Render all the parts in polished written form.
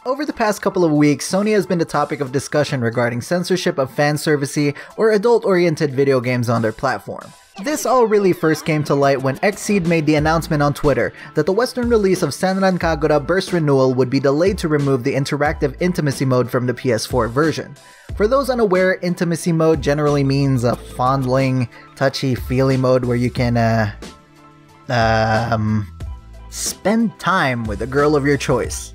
Over the past couple of weeks, Sony has been the topic of discussion regarding censorship of fanservice or adult-oriented video games on their platform. This all really first came to light when Xseed made the announcement on Twitter that the Western release of Senran Kagura Burst Renewal would be delayed to remove the interactive intimacy mode from the PS4 version. For those unaware, intimacy mode generally means a fondling, touchy-feely mode where you can, spend time with the girl of your choice.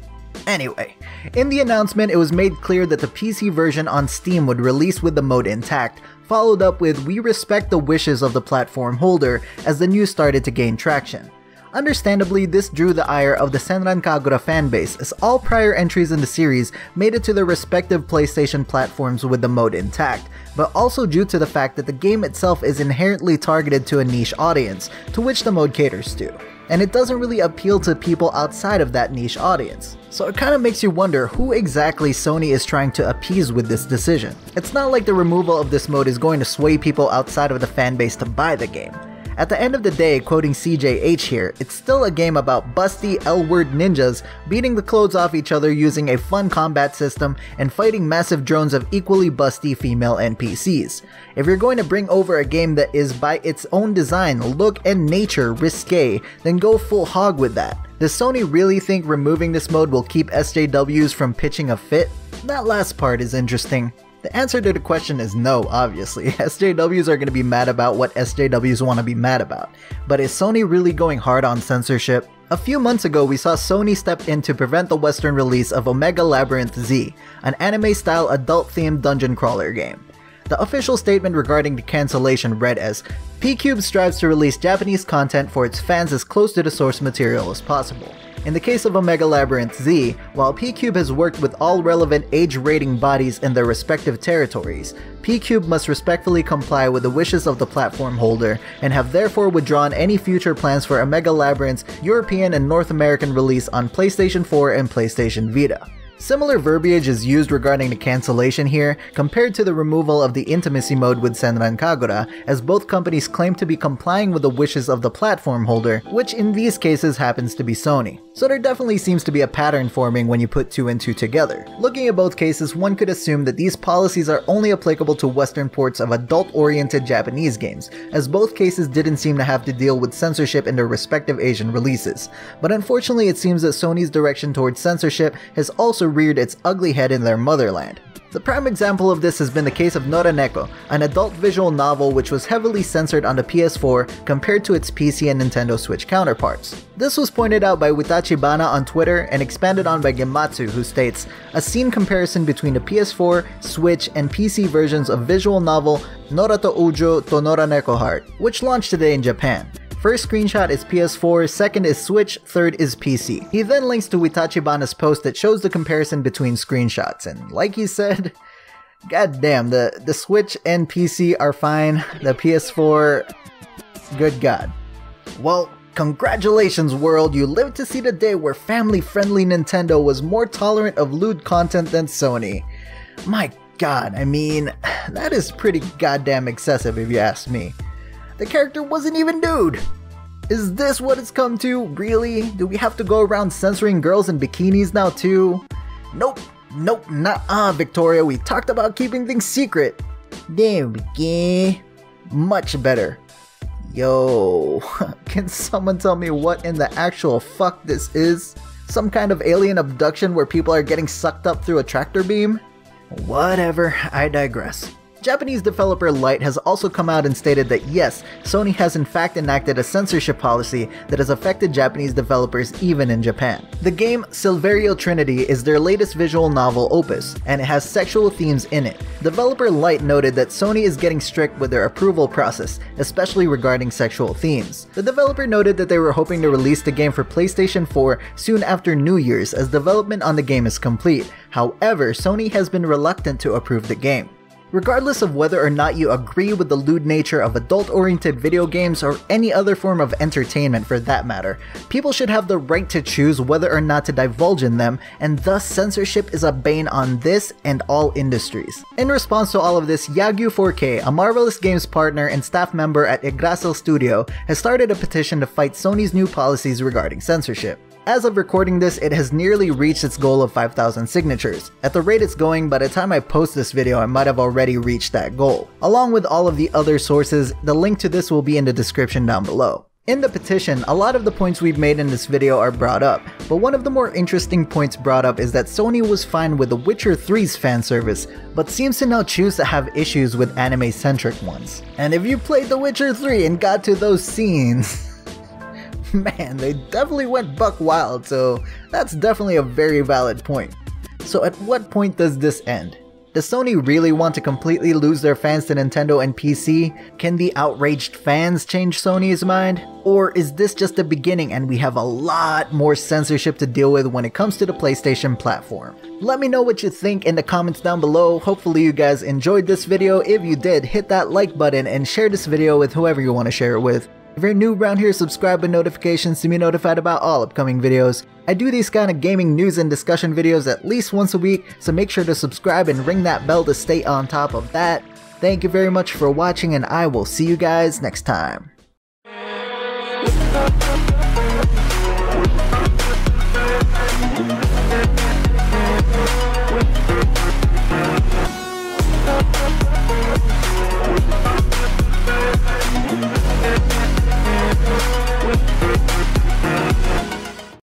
Anyway, in the announcement, it was made clear that the PC version on Steam would release with the mode intact, followed up with "We respect the wishes of the platform holder" as the news started to gain traction. Understandably, this drew the ire of the Senran Kagura fanbase, as all prior entries in the series made it to their respective PlayStation platforms with the mode intact, but also due to the fact that the game itself is inherently targeted to a niche audience, to which the mode caters to, and it doesn't really appeal to people outside of that niche audience. So it kinda makes you wonder who exactly Sony is trying to appease with this decision. It's not like the removal of this mode is going to sway people outside of the fanbase to buy the game. At the end of the day, quoting CJH here, it's still a game about busty L-word ninjas beating the clothes off each other using a fun combat system and fighting massive drones of equally busty female NPCs. If you're going to bring over a game that is by its own design, look, and nature risque, then go full hog with that. Does Sony really think removing this mode will keep SJWs from pitching a fit? That last part is interesting. The answer to the question is no, obviously. SJWs are going to be mad about what SJWs want to be mad about. But is Sony really going hard on censorship? A few months ago, we saw Sony step in to prevent the Western release of Omega Labyrinth Z, an anime-style adult-themed dungeon crawler game. The official statement regarding the cancellation read as, "P-Cube strives to release Japanese content for its fans as close to the source material as possible." In the case of Omega Labyrinth Z, while P-Cube has worked with all relevant age rating bodies in their respective territories, P-Cube must respectfully comply with the wishes of the platform holder and have therefore withdrawn any future plans for Omega Labyrinth's European and North American release on PlayStation 4 and PlayStation Vita. Similar verbiage is used regarding the cancellation here, compared to the removal of the intimacy mode with Senran Kagura, as both companies claim to be complying with the wishes of the platform holder, which in these cases happens to be Sony. So there definitely seems to be a pattern forming when you put two and two together. Looking at both cases, one could assume that these policies are only applicable to Western ports of adult-oriented Japanese games, as both cases didn't seem to have to deal with censorship in their respective Asian releases. But unfortunately, it seems that Sony's direction towards censorship has also reared its ugly head in their motherland. The prime example of this has been the case of Noraneko, an adult visual novel which was heavily censored on the PS4 compared to its PC and Nintendo Switch counterparts. This was pointed out by Witachibana on Twitter and expanded on by Gematsu, who states, "A scene comparison between the PS4, Switch, and PC versions of visual novel Norato Ujo to Noraneko Heart, which launched today in Japan. First screenshot is PS4, second is Switch, third is PC." He then links to Witachibana's post that shows the comparison between screenshots, and like he said, goddamn, the Switch and PC are fine, the PS4, good god. Well, congratulations world, you lived to see the day where family-friendly Nintendo was more tolerant of lewd content than Sony. My god, I mean, that is pretty goddamn excessive if you ask me. The character wasn't even nude! Is this what it's come to? Really? Do we have to go around censoring girls in bikinis now too? Nope, nah, Victoria, we talked about keeping things secret. There we go. Much better. Yo, can someone tell me what in the actual fuck this is? Some kind of alien abduction where people are getting sucked up through a tractor beam? Whatever, I digress. Japanese developer Light has also come out and stated that yes, Sony has in fact enacted a censorship policy that has affected Japanese developers even in Japan. The game Silverio Trinity is their latest visual novel opus, and it has sexual themes in it. Developer Light noted that Sony is getting strict with their approval process, especially regarding sexual themes. The developer noted that they were hoping to release the game for PlayStation 4 soon after New Year's as development on the game is complete. However, Sony has been reluctant to approve the game. Regardless of whether or not you agree with the lewd nature of adult-oriented video games or any other form of entertainment for that matter, people should have the right to choose whether or not to divulge in them, and thus censorship is a bane on this and all industries. In response to all of this, Yagyu4K, a Marvelous Games partner and staff member at Yggdrasil Studio, has started a petition to fight Sony's new policies regarding censorship. As of recording this, it has nearly reached its goal of 5,000 signatures. At the rate it's going, by the time I post this video, I might have already reached that goal. Along with all of the other sources, the link to this will be in the description down below. In the petition, a lot of the points we've made in this video are brought up, but one of the more interesting points brought up is that Sony was fine with The Witcher 3's fan service, but seems to now choose to have issues with anime-centric ones. And if you played The Witcher 3 and got to those scenes, man, they definitely went buck wild, so that's definitely a very valid point. So at what point does this end? Does Sony really want to completely lose their fans to Nintendo and PC? Can the outraged fans change Sony's mind? Or is this just the beginning and we have a lot more censorship to deal with when it comes to the PlayStation platform? Let me know what you think in the comments down below. Hopefully you guys enjoyed this video. If you did, hit that like button and share this video with whoever you want to share it with. If you're new around here, subscribe with notifications to be notified about all upcoming videos. I do these kind of gaming news and discussion videos at least once a week, so make sure to subscribe and ring that bell to stay on top of that. Thank you very much for watching, and I will see you guys next time.